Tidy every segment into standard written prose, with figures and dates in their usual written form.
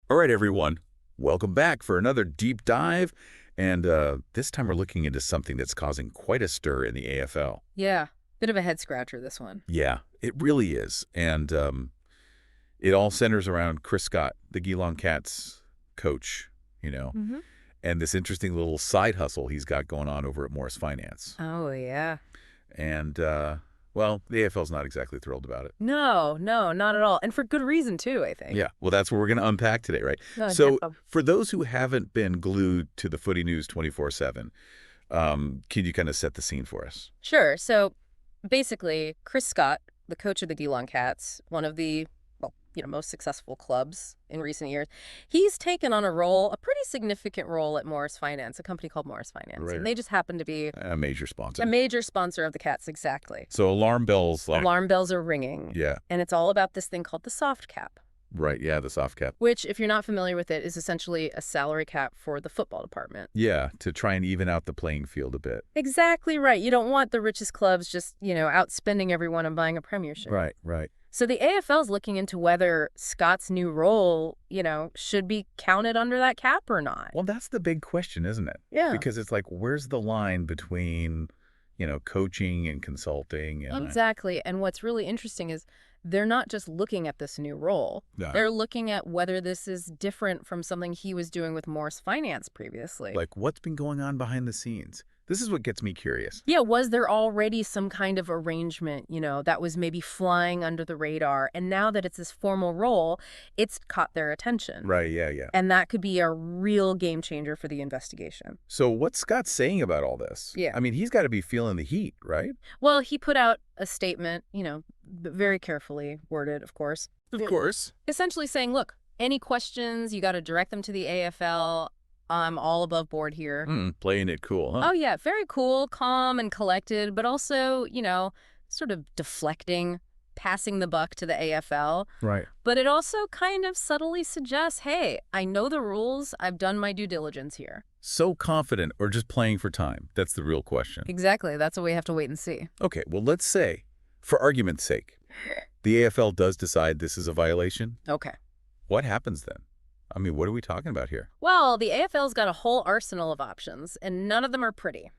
All right, everyone. Welcome back for another deep dive. And this time we're looking into something that's causing quite a stir in the AFL. Yeah, bit of a head scratcher, this one. Yeah, it really is. And it all centers around Chris Scott, the Geelong Cats coach, you know, Mm-hmm. and this interesting little side hustle he's got going on over at Morris Finance. Oh, yeah. And, well, the AFL's not exactly thrilled about it. No, not at all. And for good reason, too, I think. Yeah, well, that's what we're going to unpack today, right? No, So no. for those who haven't been glued to the footy news 24/7, can you kind of set the scene for us? Sure. So basically, Chris Scott, the coach of the Geelong Cats, one of the, most successful clubs in recent years, he's taken on a pretty significant role at Morris Finance, a company called Morris Finance. Right. And they just happen to be A major sponsor. a major sponsor of the Cats, exactly. So alarm bells. Alarm bells are ringing. Yeah, And it's all about this thing called the soft cap, right. Yeah, the soft cap. which, if you're not familiar with it, is essentially a salary cap for the football department. Yeah, to try and even out the playing field a bit. Exactly right. You don't want the richest clubs just, outspending everyone and buying a premiership. Right, right. So the AFL's looking into whether Scott's new role, should be counted under that cap or not. Well, that's the big question, isn't it? Yeah. Because it's like, where's the line between, coaching and consulting? And Exactly. And what's really interesting is they're not just looking at this new role. Yeah. They're looking at whether this is different from something he was doing with Morris Finance previously. Like, what's been going on behind the scenes? This is what gets me curious. Yeah, was there already some kind of arrangement, that was maybe flying under the radar? And now that it's this formal role, it's caught their attention. Right, yeah, yeah. And that could be a real game changer for the investigation. So what's Scott saying about all this? Yeah. I mean, he's got to be feeling the heat, right? Well, he put out a statement, very carefully worded, of course. Of course. Essentially saying, look, any questions, you got to direct them to the AFL. I'm all above board here. Playing it cool, huh? Oh, yeah, very cool, calm and collected, but also, sort of deflecting, passing the buck to the AFL. Right. But it also kind of subtly suggests, hey, I know the rules. I've done my due diligence here. So confident or just playing for time? That's the real question. Exactly. That's what we have to wait and see. Okay, well, let's say, for argument's sake, the AFL does decide this is a violation. Okay. What happens then? I mean, what are we talking about here? Well, the AFL's got a whole arsenal of options, and none of them are pretty.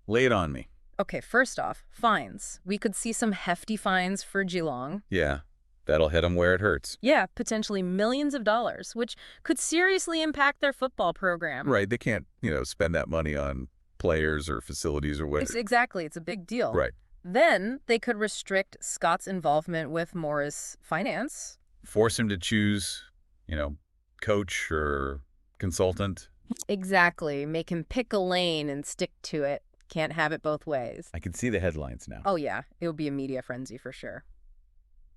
Lay it on me. Okay, first off, fines. We could see some hefty fines for Geelong. Yeah, that'll hit them where it hurts. Yeah, potentially millions of dollars, which could seriously impact their football program. Right, they can't, spend that money on players or facilities or whatever. Exactly, it's a big deal. Right. Then they could restrict Scott's involvement with Morris Finance. Force him to choose, coach or consultant. Exactly. Make him pick a lane and stick to it. Can't have it both ways. I can see the headlines now. Oh, yeah. It would be a media frenzy for sure.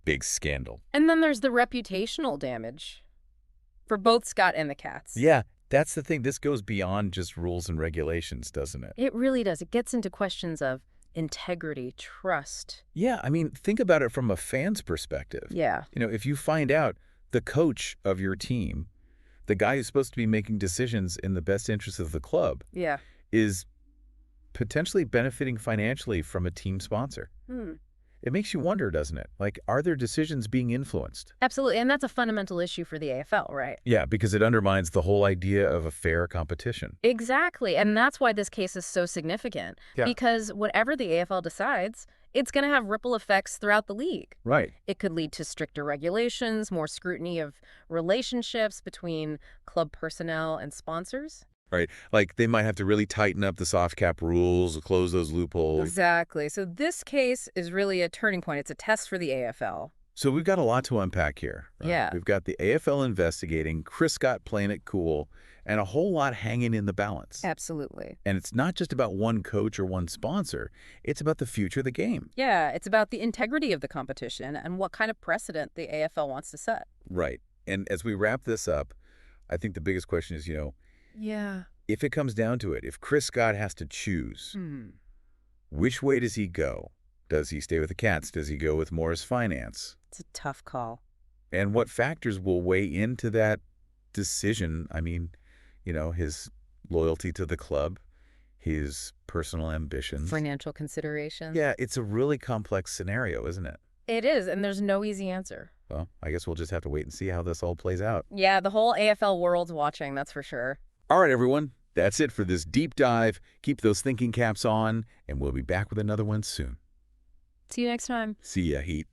Big scandal. And then there's the reputational damage for both Scott and the Cats. Yeah, that's the thing. This goes beyond just rules and regulations, doesn't it? It really does. It gets into questions of integrity, trust. Yeah, I mean, think about it from a fan's perspective. Yeah. If you find out the coach of your team, the guy who's supposed to be making decisions in the best interest of the club, Yeah. is potentially benefiting financially from a team sponsor. It makes you wonder, doesn't it? Like, are their decisions being influenced? Absolutely. And that's a fundamental issue for the AFL, right? Yeah, because it undermines the whole idea of a fair competition. Exactly. And that's why this case is so significant. Yeah. Because whatever the AFL decides, it's going to have ripple effects throughout the league. Right. It could lead to stricter regulations, more scrutiny of relationships between club personnel and sponsors. Right. Like, they might have to really tighten up the soft cap rules, close those loopholes. Exactly. So this case is really a turning point. It's a test for the AFL. So we've got a lot to unpack here. Right? Yeah. We've got the AFL investigating, Chris Scott playing it cool, and a whole lot hanging in the balance. Absolutely. And it's not just about one coach or one sponsor. It's about the future of the game. Yeah, it's about the integrity of the competition and what kind of precedent the AFL wants to set. Right. And as we wrap this up, I think the biggest question is, Yeah. if it comes down to it, if Chris Scott has to choose, which way does he go? Does he stay with the Cats? Does he go with Morris Finance? It's a tough call. And what factors will weigh into that decision? I mean, his loyalty to the club, his personal ambitions. Financial considerations. Yeah, it's a really complex scenario, isn't it? It is, and there's no easy answer. Well, I guess we'll just have to wait and see how this all plays out. Yeah, the whole AFL world's watching, that's for sure. All right, everyone. That's it for this deep dive. Keep those thinking caps on, and we'll be back with another one soon. See you next time. See ya, Heat.